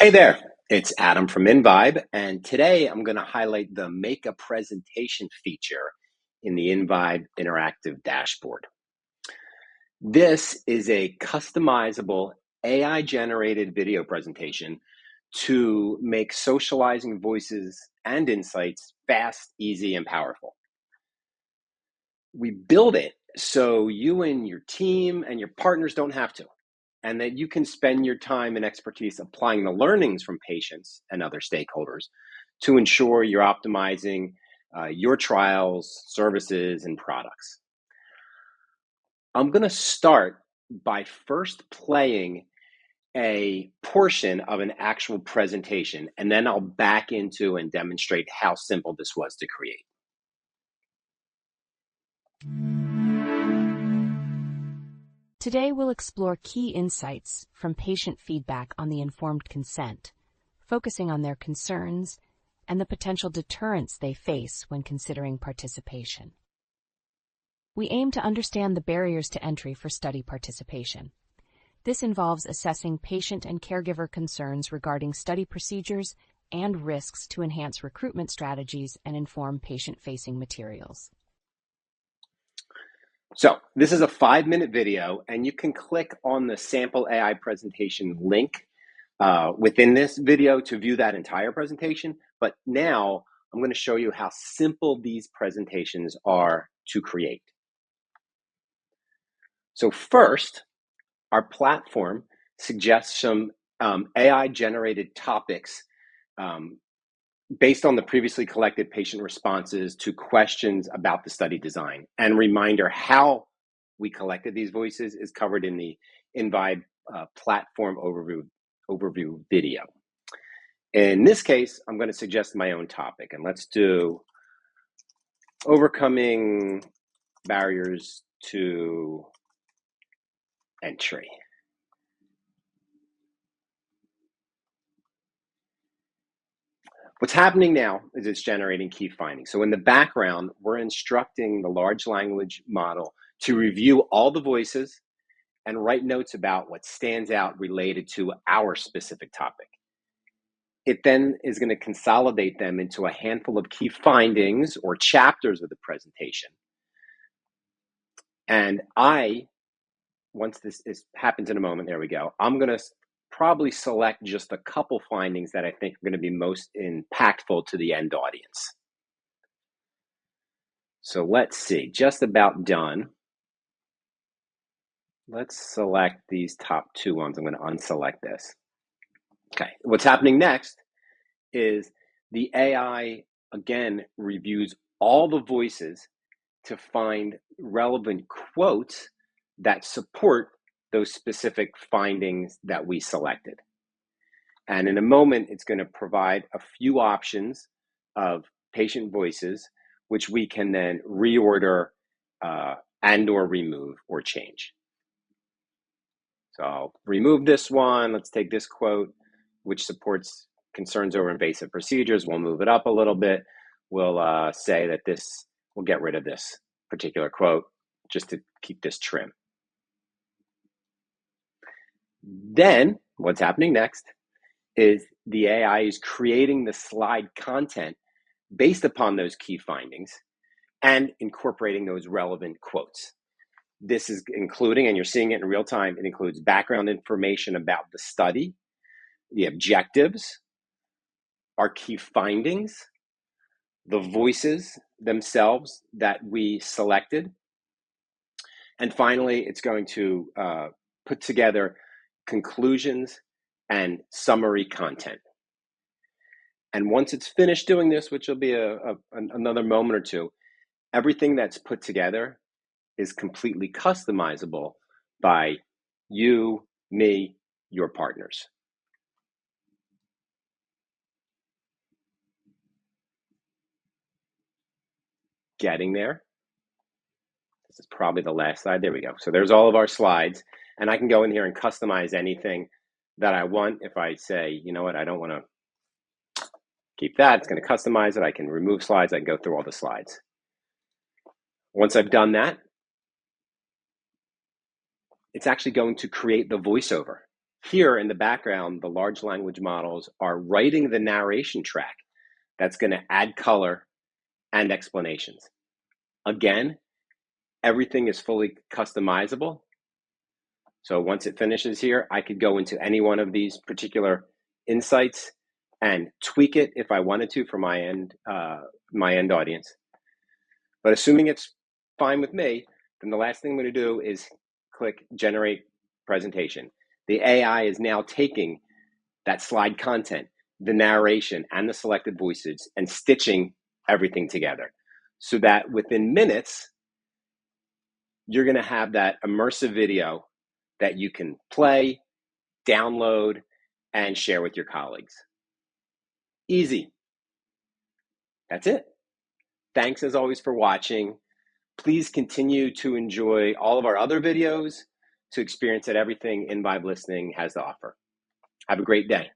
Hey there, it's Adam from inVibe, and today I'm going to highlight the Make a Presentation feature in the inVibe interactive dashboard. This is a customizable AI-generated video presentation to make socializing voices and insights fast, easy, and powerful. We build it so you and your team and your partners don't have to, and that you can spend your time and expertise applying the learnings from patients and other stakeholders to ensure you're optimizing your trials, services, and products. I'm going to start by first playing a portion of an actual presentation, and then I'll back into and demonstrate how simple this was to create. Today, we'll explore key insights from patient feedback on the informed consent, focusing on their concerns and the potential deterrents they face when considering participation. We aim to understand the barriers to entry for study participation. This involves assessing patient and caregiver concerns regarding study procedures and risks to enhance recruitment strategies and inform patient-facing materials. So this is a 5-minute video, and you can click on the sample AI presentation link within this video to view that entire presentation. But now I'm going to show you how simple these presentations are to create. So first, our platform suggests some AI-generated topics based on the previously collected patient responses to questions about the study design. And reminder, how we collected these voices is covered in the inVibe platform overview video. In this case, I'm going to suggest my own topic, and let's do overcoming barriers to entry. What's happening now is it's generating key findings. So in the background, we're instructing the large language model to review all the voices and write notes about what stands out related to our specific topic. It then is going to consolidate them into a handful of key findings or chapters of the presentation. And once this happens in a moment, there we go, I'm going to probably select just a couple findings that I think are going to be most impactful to the end audience. So let's see, just about done. Let's select these top 2 ones. I'm going to unselect this. Okay, what's happening next is the AI, again, reviews all the voices to find relevant quotes that support those specific findings that we selected. And in a moment, it's going to provide a few options of patient voices, which we can then reorder and or remove or change. So I'll remove this one. Let's take this quote, which supports concerns over invasive procedures. We'll move it up a little bit. We'll say that we'll get rid of this particular quote just to keep this trim. Then what's happening next is the AI is creating the slide content based upon those key findings and incorporating those relevant quotes. This is including, and you're seeing it in real time, it includes background information about the study, the objectives, our key findings, the voices themselves that we selected. And finally, it's going to put together conclusions and summary content. And once it's finished doing this, which will be another moment or two, everything that's put together is completely customizable by you, me, your partners. Getting there. This is probably the last slide. There we go. So there's all of our slides, and I can go in here and customize anything that I want. If I say, you know what, I don't want to keep that, it's going to customize it. I can remove slides. I can go through all the slides. Once I've done that, it's actually going to create the voiceover Here in the background, the large language models are writing the narration track that's going to add color and explanations. Again, everything is fully customizable. So once it finishes here, I could go into any one of these particular insights and tweak it if I wanted to for my end audience. But assuming it's fine with me, then the last thing I'm going to do is click Generate Presentation. The AI is now taking that slide content, the narration, and the selected voices and stitching everything together so that within minutes, you're going to have that immersive video that you can play, download, and share with your colleagues. Easy. That's it. Thanks as always for watching. Please continue to enjoy all of our other videos to experience that everything inVibe Listening has to offer. Have a great day.